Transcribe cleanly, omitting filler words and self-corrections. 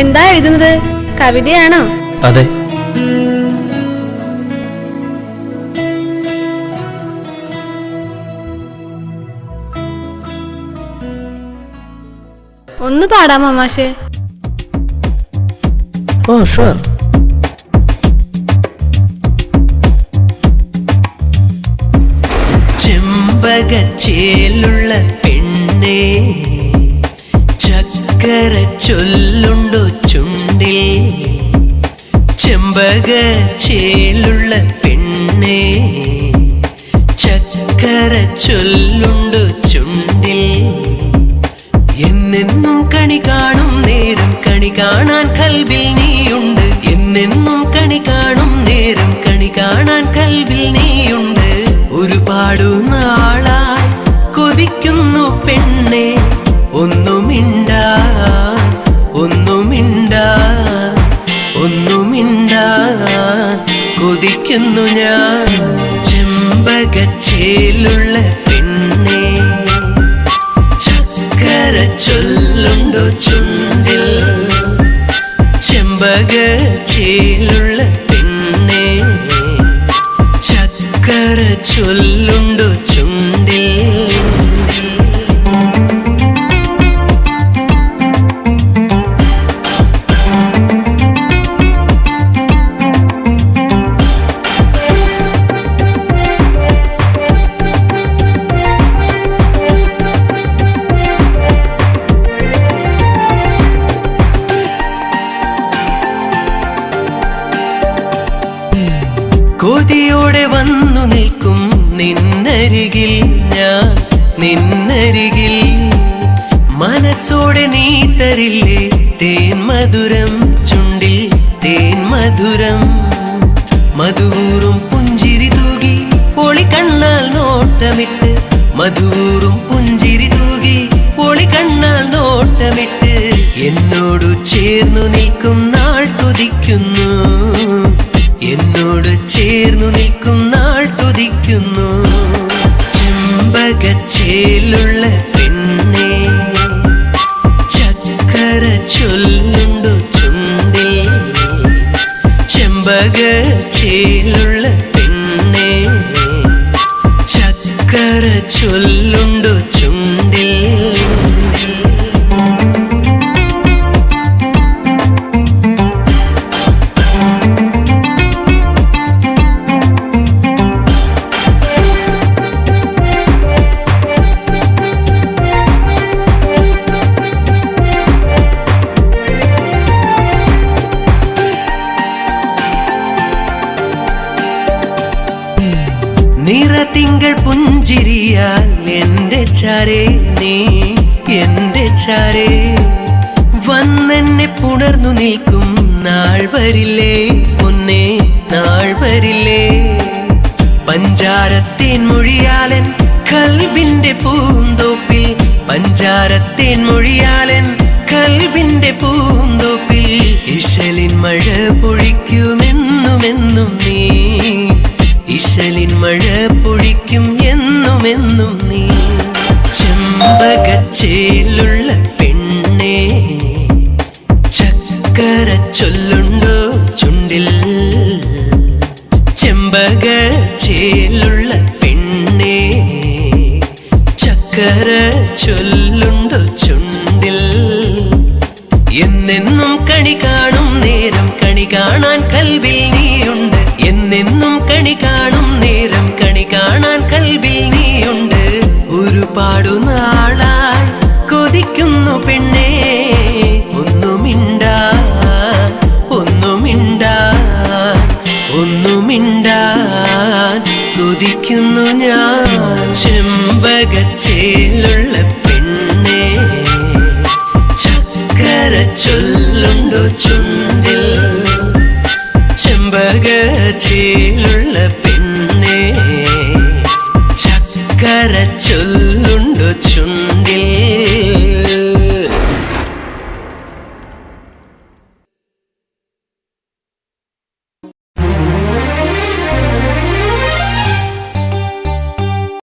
എന്താ എഴുതുന്നത്? കവിതയാണോ? അതെ. ഒന്ന് പാടാമോ മാഷേ? ഓ ഷുവർ. ചെമ്പകച്ചേലുള്ള പെണ്ണേ, ചക്കര ചൊല്ലുണ്ടോ ചുണ്ടിൽ? ചെമ്പകച്ചേലുള്ള പെണ്ണേ, ചക്കര ചൊല്ലുണ്ടോ ചുണ്ടിൽ? എന്നെന്നും കണി കാണും നേരം കണി കാണാൻ കൽവിൽ നീയുണ്ട്. എന്നെന്നും കണി കാണും നേരം കണി കാണാൻ കൽവിൽ നീയുണ്ട്. ഒരുപാടു നാളായി കൊതിക്കുന്നു പെണ്ണെ, ഒന്നുമിണ്ടാ ഒന്നുമിണ്ടാ ഒന്നുമിണ്ടാ കൊതിക്കുന്നു ഞാൻ. ചെമ്പകച്ചേലുള്ള പെണ്ണെ, ചക്കര ചൊല്ലുണ്ടോ ചുണ്ടിൽ? ചെമ്പകച്ചേലുള്ള പെണ്ണെ, ചക്കര ചൊല്ലുണ്ടോ ചുണ്ടിൽ? കൊതിയോടെ വന്നു നിൽക്കും നിന്നരികിൽ ഞാൻ, നിന്നരികിൽ. മനസ്സോടെ നീ തരില്ലേ തേൻ മധുരം ചുണ്ടിൽ, തേൻ മധുരം. മധുവൂറും പുഞ്ചിരി തൂകി ഒളി കണ്ണാൽ നോട്ടമിട്ട്, മധുവൂറും പുഞ്ചിരി തൂകി ഒളി കണ്ണാൽ നോട്ടമിട്ട്. എന്നോടു ചേർന്നു നിൽക്കും നാൾ തുതിക്കുന്നു, എന്നോട് ചേർന്നു നിൽക്കും നാൾ തുതിക്കുന്നു. ചെമ്പകച്ചേലുള്ള പെണ്ണെ, ചക്കര ചൊല്ലുണ്ടോ ചുണ്ടിൽ? ചെമ്പകച്ചേലുള്ള പെണ്ണെ, ചക്കര ചൊല്ലുണ്ടോ ചുണ്ടിൽ? നിറതിങ്കൾ പുഞ്ചിരിയാൽ എന്റെ ചാരേ നീ, എന്റെ ചാരേ. വന്നെന്നെ പുണർന്നു നിൽക്കും നാൾ വരില്ലേ പൊന്നേ, നാൾ വരില്ലേ? പഞ്ചാരത്തേൻ മൊഴിയാലൻ കൽബിന്റെ പൂന്തോപ്പിൽ, പഞ്ചാരത്തേൻ മൊഴിയാലൻ കൽബിന്റെ പൂന്തോപ്പിൽ. ഇശലിൻ മഴ പൊഴിക്കുമെന്നുമെന്നും നീ, ഇശലിൻ മഴ പൊഴിക്കും എന്നുമെന്നും നീ. ചെമ്പകച്ചേലുള്ള പെണ്ണെ, ചക്കര ചൊല്ലുണ്ടോ ചുണ്ടിൽ? ചെമ്പകച്ചേലുള്ള പെണ്ണെ, ചക്കര ചൊല്ലുണ്ടോ ചുണ്ടിൽ? എന്നെന്നും കണി കാണും നേരം കണി കാണാൻ കൽവിൽ നീയുണ്ട്. എന്നെന്നും കണി കാണും നേരം കണി കാണാൻ കൽവിൽ നീയുണ്ട്. ഒരുപാടു നാളായി കൊതിക്കുന്നു പെണ്ണേ, ഒന്നുമിണ്ടാ ഒന്നുമിണ്ടാ ഒന്നുമിണ്ടാ കൊതിക്കുന്നു ഞാൻ. ചെമ്പകച്ചേലുള്ള പെണ്ണേ, ചക്കര ചൊല്ലുണ്ടോ ചുണ്ടിൽ? ചെമ്പകച്ചേലുള്ള പെണ്ണേ, ചക്കര ചൊല്ലുണ്ടോ ചുണ്ടിൽ?